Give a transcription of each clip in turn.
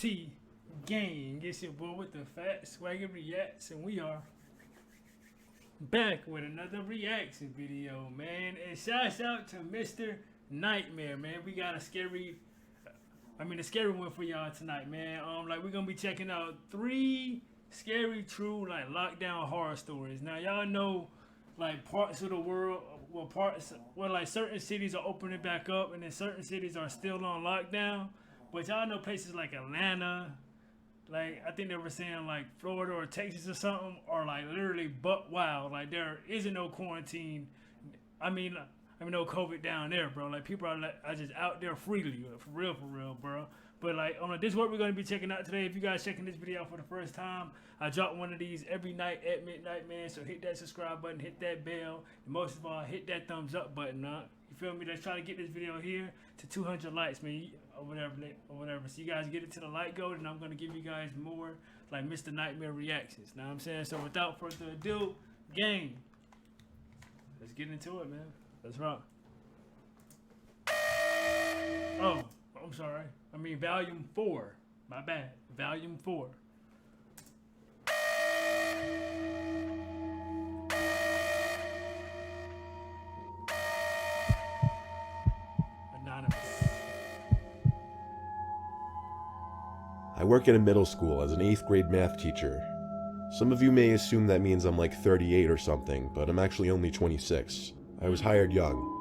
T gang. It's your boy with the fat SwaggyReacts, and we are back with another reaction video, man. And shouts out to Mr. Nightmare, man. We got a scary one for y'all tonight, man. We're gonna be checking out 3 scary, true, lockdown horror stories. Now, y'all know, parts of the world, certain cities are opening back up, and then certain cities are still on lockdown. But y'all know places like Atlanta, I think they were saying Florida or Texas or something, are literally butt wild. There isn't no quarantine. No COVID down there, bro. People are just out there freely, for real, bro. But this is what we're gonna be checking out today. If you guys checking this video out for the first time, I drop one of these every night at midnight, man. So hit that subscribe button, hit that bell, and most of all, hit that thumbs up button, huh? You feel me? Let's try to get this video here to 200 likes, man, or whatever. So you guys get it to the like goal, and I'm gonna give you guys more Mr. Nightmare reactions. Know what I'm saying? So without further ado, gang, let's get into it, man. Let's rock. Oh, I'm sorry. Volume 4. My bad. Volume 4. Anonymous. I work in a middle school as an 8th grade math teacher. Some of you may assume that means I'm 38 or something, but I'm actually only 26. I was hired young.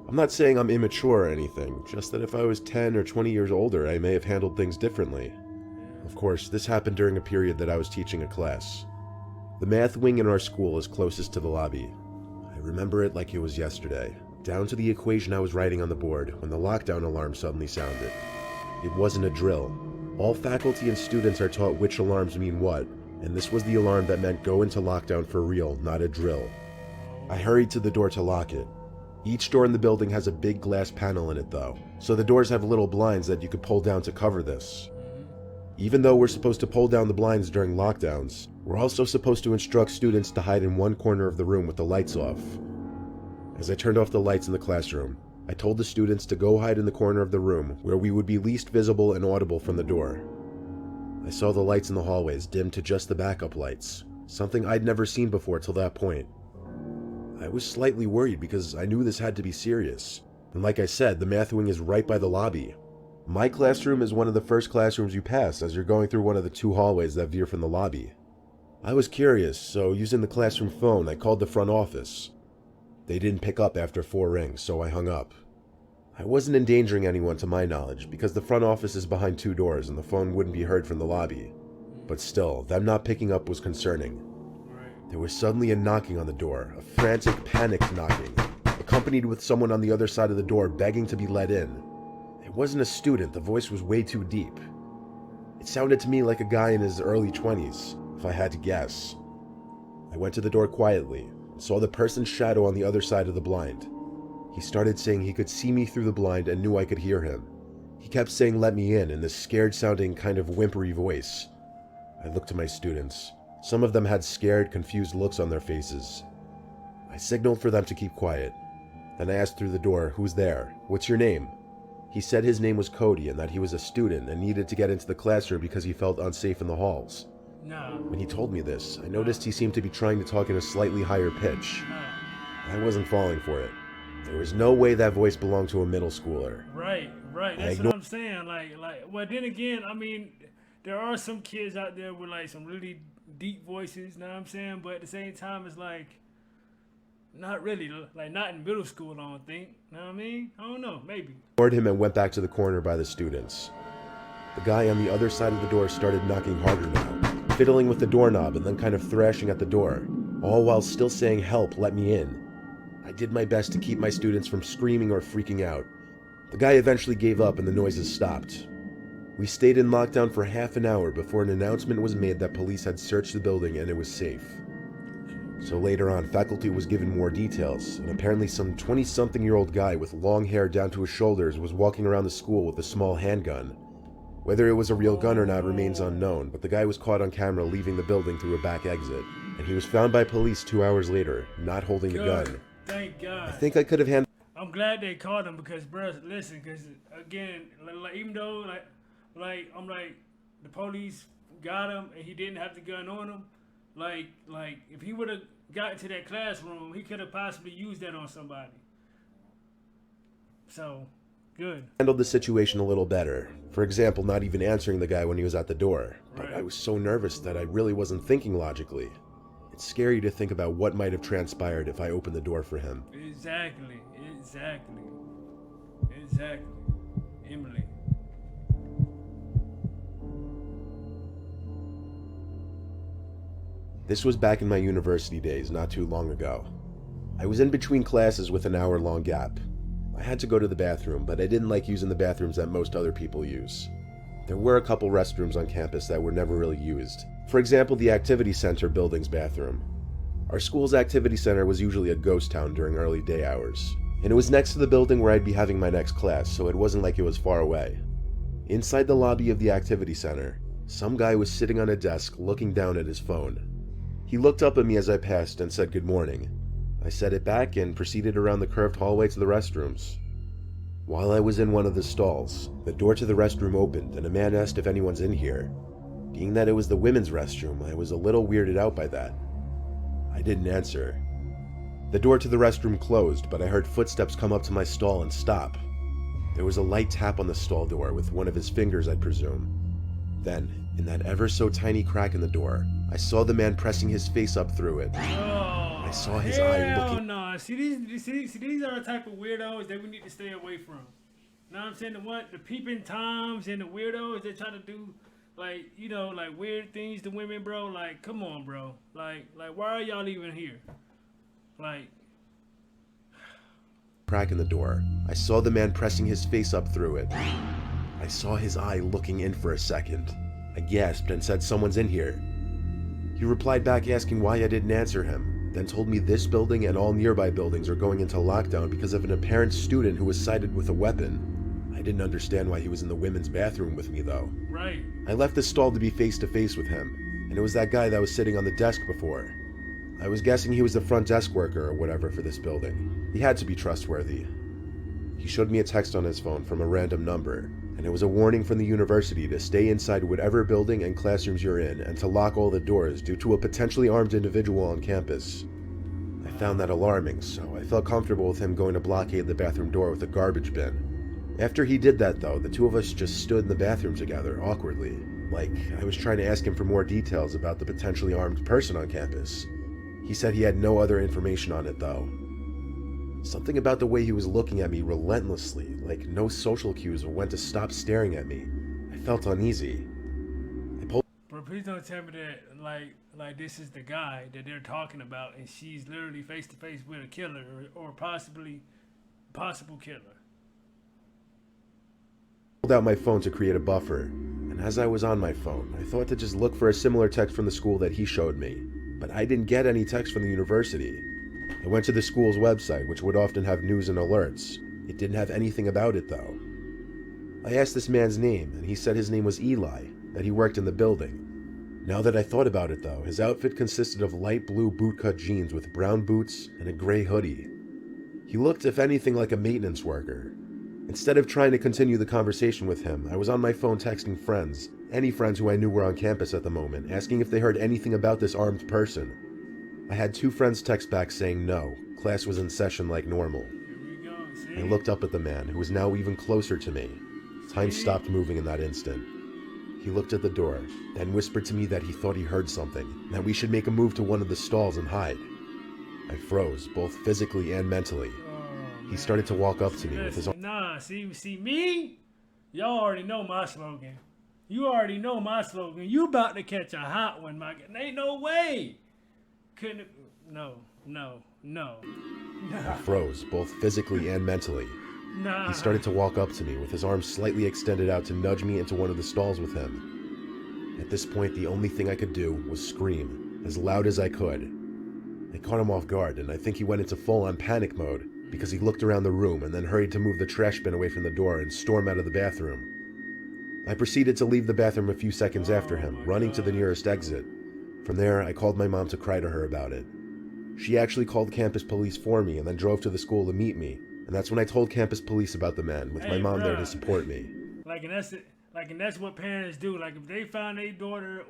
I'm not saying I'm immature or anything, just that if I was 10 or 20 years older, I may have handled things differently. Of course, this happened during a period that I was teaching a class. The math wing in our school is closest to the lobby. I remember it like it was yesterday, down to the equation I was writing on the board when the lockdown alarm suddenly sounded. It wasn't a drill. All faculty and students are taught which alarms mean what, and this was the alarm that meant go into lockdown for real, not a drill. I hurried to the door to lock it. Each door in the building has a big glass panel in it though, so the doors have little blinds that you could pull down to cover this. Even though we're supposed to pull down the blinds during lockdowns, we're also supposed to instruct students to hide in one corner of the room with the lights off. As I turned off the lights in the classroom, I told the students to go hide in the corner of the room where we would be least visible and audible from the door. I saw the lights in the hallways dim to just the backup lights, something I'd never seen before till that point. I was slightly worried because I knew this had to be serious. And like I said, the math wing is right by the lobby. My classroom is one of the first classrooms you pass as you're going through one of the 2 hallways that veer from the lobby. I was curious, so using the classroom phone, I called the front office. They didn't pick up after 4 rings, so I hung up. I wasn't endangering anyone to my knowledge because the front office is behind 2 doors and the phone wouldn't be heard from the lobby. But still, them not picking up was concerning. There was suddenly a knocking on the door, a frantic, panicked knocking, accompanied with someone on the other side of the door begging to be let in. It wasn't a student, the voice was way too deep. It sounded to me like a guy in his early 20s, if I had to guess. I went to the door quietly and saw the person's shadow on the other side of the blind. He started saying he could see me through the blind and knew I could hear him. He kept saying let me in this scared-sounding kind of whimpery voice. I looked to my students. Some of them had scared, confused looks on their faces. I signaled for them to keep quiet. Then I asked through the door, "Who's there? What's your name?" He said his name was Cody and that he was a student and needed to get into the classroom because he felt unsafe in the halls. No. When he told me this, I noticed he seemed to be trying to talk in a slightly higher pitch. I wasn't falling for it. There was no way that voice belonged to a middle schooler. Right. That's what I'm saying. Well, then again, there are some kids out there with some really deep voices, know what I'm saying? But at the same time, it's not really, not in middle school, I don't think. Know what I mean? I don't know, maybe. I ignored him and went back to the corner by the students. The guy on the other side of the door started knocking harder now, fiddling with the doorknob and then kind of thrashing at the door, all while still saying, "Help, let me in." I did my best to keep my students from screaming or freaking out. The guy eventually gave up and the noises stopped. We stayed in lockdown for half an hour before an announcement was made that police had searched the building and it was safe. So later on, faculty was given more details, and apparently some 20-something-year-old guy with long hair down to his shoulders was walking around the school with a small handgun. Whether it was a real gun or not remains unknown, but the guy was caught on camera leaving the building through a back exit, and he was found by police 2 hours later, not holding the gun. Thank God. I think I could have handled. I'm glad they caught him because, bro, listen, because again, even though, the police got him and he didn't have the gun on him. Like if he would have got into that classroom, he could have possibly used that on somebody. So, good. Handled the situation a little better. For example, not even answering the guy when he was at the door. But Right. I was so nervous that I really wasn't thinking logically. It's scary to think about what might have transpired if I opened the door for him. Exactly. Emily. This was back in my university days, not too long ago. I was in between classes with an hour-long gap. I had to go to the bathroom, but I didn't like using the bathrooms that most other people use. There were a couple restrooms on campus that were never really used. For example, the activity center building's bathroom. Our school's activity center was usually a ghost town during early day hours, and it was next to the building where I'd be having my next class, so it wasn't like it was far away. Inside the lobby of the activity center, some guy was sitting on a desk looking down at his phone. He looked up at me as I passed and said good morning. I said it back and proceeded around the curved hallway to the restrooms. While I was in one of the stalls, the door to the restroom opened and a man asked if anyone's in here. Being that it was the women's restroom, I was a little weirded out by that. I didn't answer. The door to the restroom closed, but I heard footsteps come up to my stall and stop. There was a light tap on the stall door with one of his fingers, I'd presume. Then, in that ever so tiny crack in the door, I saw the man pressing his face up through it. Oh, I saw his eye looking. No. See, these are the type of weirdos that we need to stay away from. Know what I'm saying? The peeping toms and the weirdos that try to do, like, you know, like weird things to women, bro. Like, come on, bro. Like, why are y'all even here? Like, Crack in the door. I saw the man pressing his face up through it. I saw his eye looking in for a second. I gasped and said, "Someone's in here." He replied back asking why I didn't answer him, then told me this building and all nearby buildings are going into lockdown because of an apparent student who was sighted with a weapon. I didn't understand why he was in the women's bathroom with me though. right. I left the stall to be face to face with him, and it was that guy that was sitting on the desk before. I was guessing he was the front desk worker or whatever for this building. He had to be trustworthy. He showed me a text on his phone from a random number, and it was a warning from the university to stay inside whatever building and classrooms you're in and to lock all the doors due to a potentially armed individual on campus. I found that alarming, so I felt comfortable with him going to blockade the bathroom door with a garbage bin. After he did that though, the two of us just stood in the bathroom together, awkwardly. Like, I was trying to ask him for more details about the potentially armed person on campus. He said he had no other information on it though. Something about the way he was looking at me relentlessly, like no social cues or when to stop staring at me. I felt uneasy. Bro, please don't tell me that, like this is the guy that they're talking about and she's literally face to face with a killer or possible killer. Pulled out my phone to create a buffer, and as I was on my phone, I thought to just look for a similar text from the school that he showed me, but I didn't get any text from the university. I went to the school's website, which would often have news and alerts. It didn't have anything about it though. I asked this man's name, and he said his name was Eli, that he worked in the building. Now that I thought about it though, his outfit consisted of light blue bootcut jeans with brown boots and a gray hoodie. He looked, if anything, like a maintenance worker. Instead of trying to continue the conversation with him, I was on my phone texting friends, any friends who I knew were on campus at the moment, asking if they heard anything about this armed person. I had 2 friends text back saying no, class was in session like normal. Here we go. See? I looked up at the man, who was now even closer to me. Time stopped moving in that instant. He looked at the door, then whispered to me that he thought he heard something, and that we should make a move to one of the stalls and hide. I froze, both physically and mentally. He started to walk up to me with his arm. Nah, see me? Y'all already know my slogan. You already know my slogan. You about to catch a hot one, my guy. Ain't no way. Couldn't. No. I froze, both physically and mentally. Nah. He started to walk up to me with his arms slightly extended out to nudge me into one of the stalls with him. At this point, the only thing I could do was scream, as loud as I could. I caught him off guard, and I think he went into full-on panic mode, because he looked around the room and then hurried to move the trash bin away from the door and storm out of the bathroom. I proceeded to leave the bathroom a few seconds after him, running to the nearest exit. From there, I called my mom to cry to her about it. She actually called campus police for me and then drove to the school to meet me, and that's when I told campus police about the man, with my mom there to support me. Like Like, and that's what parents do. Like, if they find their daughter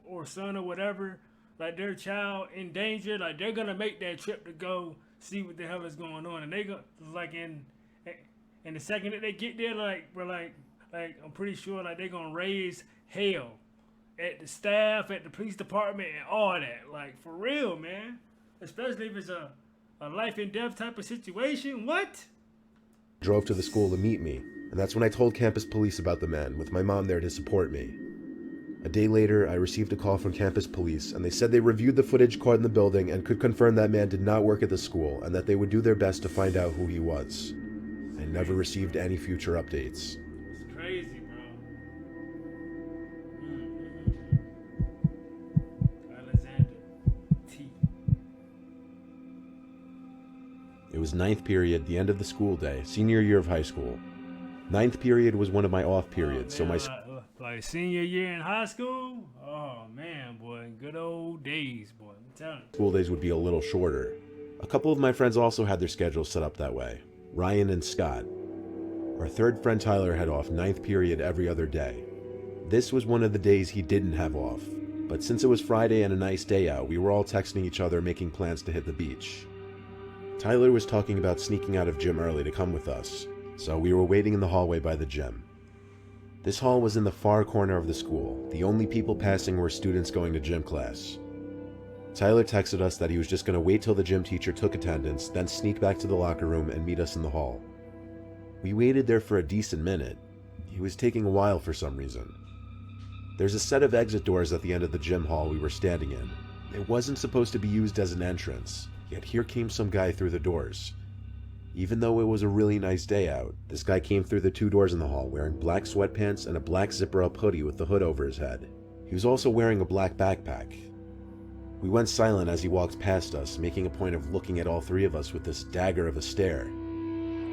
or son or whatever, like their child in danger, like they're gonna make that trip to go see what the hell is going on, and they go like in the second that they get there, like we're like I'm pretty sure like they're gonna raise hell at the staff, at the police department, and all that. Like for real, man. Especially if it's a life and death type of situation. What? Drove to the school to meet me, and that's when I told campus police about the man, with my mom there to support me. A day later, I received a call from campus police, and they said they reviewed the footage caught in the building and could confirm that man did not work at the school, and that they would do their best to find out who he was. I never received any future updates. It's crazy, bro. Alexander T. It was ninth period, the end of the school day, senior year of high school. Ninth period was one of my off periods, so my... Like senior year in high school? Oh man, boy, good old days, boy. I'm telling you. School days would be a little shorter. A couple of my friends also had their schedules set up that way. Ryan and Scott. Our third friend Tyler had off ninth period every other day. This was one of the days he didn't have off. But since it was Friday and a nice day out, we were all texting each other making plans to hit the beach. Tyler was talking about sneaking out of gym early to come with us, so we were waiting in the hallway by the gym. This hall was in the far corner of the school. The only people passing were students going to gym class. Tyler texted us that he was just going to wait till the gym teacher took attendance, then sneak back to the locker room and meet us in the hall. We waited there for a decent minute. He was taking a while for some reason. There's a set of exit doors at the end of the gym hall we were standing in. It wasn't supposed to be used as an entrance, yet here came some guy through the doors. Even though it was a really nice day out, this guy came through the two doors in the hall wearing black sweatpants and a black zipper-up hoodie with the hood over his head. He was also wearing a black backpack. We went silent as he walked past us, making a point of looking at all three of us with this dagger of a stare.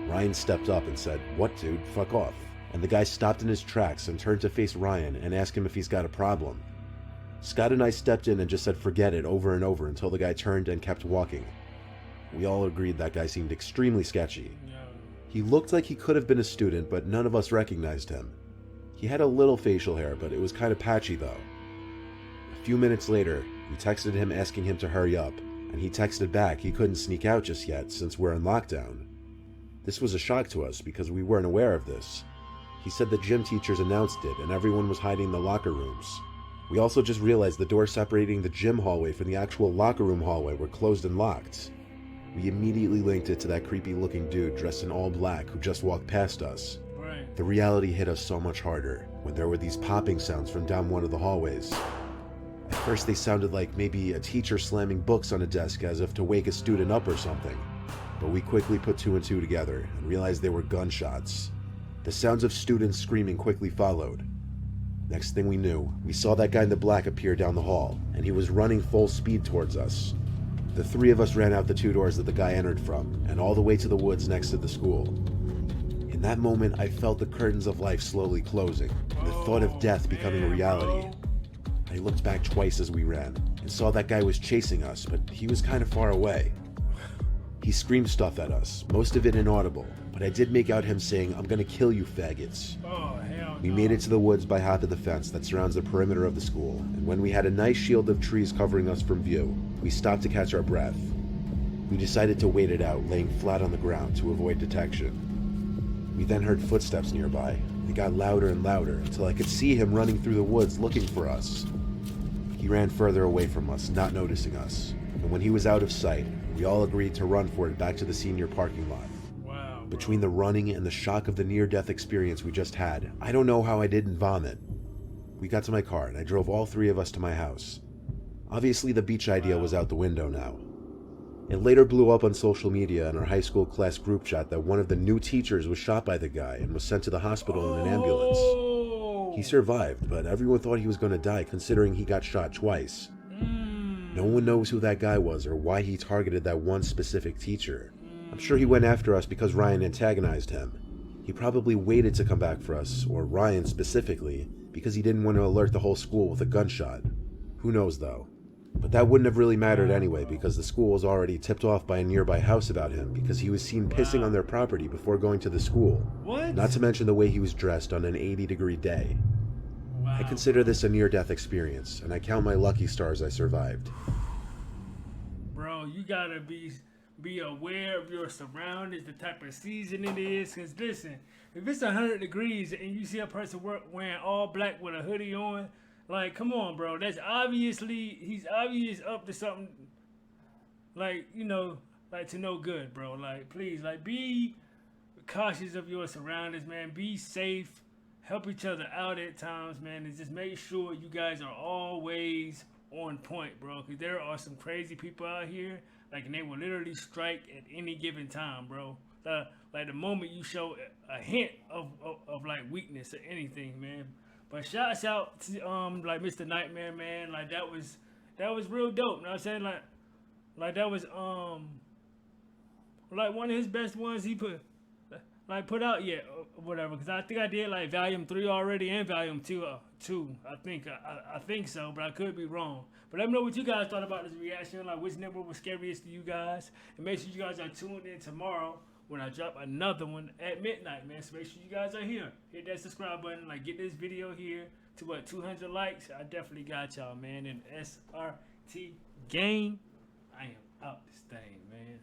Ryan stepped up and said, "What, dude? Fuck off." And the guy stopped in his tracks and turned to face Ryan and asked him if he's got a problem. Scott and I stepped in and just said forget it over and over until the guy turned and kept walking. We all agreed that guy seemed extremely sketchy. He looked like he could have been a student, but none of us recognized him. He had a little facial hair, but it was kind of patchy though. A few minutes later, we texted him asking him to hurry up, and he texted back he couldn't sneak out just yet since we're in lockdown. This was a shock to us because we weren't aware of this. He said the gym teachers announced it and everyone was hiding in the locker rooms. We also just realized the doors separating the gym hallway from the actual locker room hallway were closed and locked. We immediately linked it to that creepy looking dude dressed in all black who just walked past us. Right. The reality hit us so much harder when there were these popping sounds from down one of the hallways. At first they sounded like maybe a teacher slamming books on a desk as if to wake a student up or something. But we quickly put two and two together and realized they were gunshots. The sounds of students screaming quickly followed. Next thing we knew, we saw that guy in the black appear down the hall, and he was running full speed towards us. The three of us ran out the two doors that the guy entered from, and all the way to the woods next to the school. In that moment, I felt the curtains of life slowly closing, and the thought of death becoming a reality. I looked back twice as we ran, and saw that guy was chasing us, but he was kind of far away. He screamed stuff at us, most of it inaudible, but I did make out him saying, "I'm gonna kill you faggots." Oh, hell We no. made it to the woods by half of the fence that surrounds the perimeter of the school, and when we had a nice shield of trees covering us from view, we stopped to catch our breath. We decided to wait it out, laying flat on the ground to avoid detection. We then heard footsteps nearby. They got louder and louder until I could see him running through the woods looking for us. He ran further away from us, not noticing us, and when he was out of sight, we all agreed to run for it back to the senior parking lot. Wow. Between the running and the shock of the near-death experience we just had, I don't know how I didn't vomit. We got to my car and I drove all three of us to my house. Obviously the beach idea was out the window now. It later blew up on social media in our high school class group chat that one of the new teachers was shot by the guy and was sent to the hospital in an ambulance. He survived, but everyone thought he was going to die considering he got shot twice. No one knows who that guy was or why he targeted that one specific teacher. I'm sure he went after us because Ryan antagonized him. He probably waited to come back for us, or Ryan specifically, because he didn't want to alert the whole school with a gunshot. Who knows though? But that wouldn't have really mattered anyway, because the school was already tipped off by a nearby house about him because he was seen pissing on their property before going to the school. What? Not to mention the way he was dressed on an 80-degree day. Wow, I consider this a near-death experience, and I count my lucky stars I survived. Bro, you gotta be aware of your surroundings, the type of season it is. Cause listen, if it's 100 degrees and you see a person wearing all black with a hoodie on, like, come on, bro. He's obvious up to something. Like, you know, like to no good, bro. Like, please, like, be cautious of your surroundings, man. Be safe. Help each other out at times, man, and just make sure you guys are always on point, bro. Cause there are some crazy people out here, like, and they will literally strike at any given time, bro. Like the moment you show a hint of like weakness or anything, man. But shouts out to like Mr. Nightmare, man. Like that was real dope. You know what I'm saying? Like that was like one of his best ones he put out yet or whatever. Cause I think I did like volume 3 already and volume 2. I think so, but I could be wrong. But let me know what you guys thought about this reaction. Like which number was scariest to you guys, and make sure you guys are tuned in tomorrow when I drop another one at midnight, man. So make sure you guys are here. Hit that subscribe button. Like get this video here to 200 likes. I definitely got y'all, man. And SRT gang, I am out this thing, man.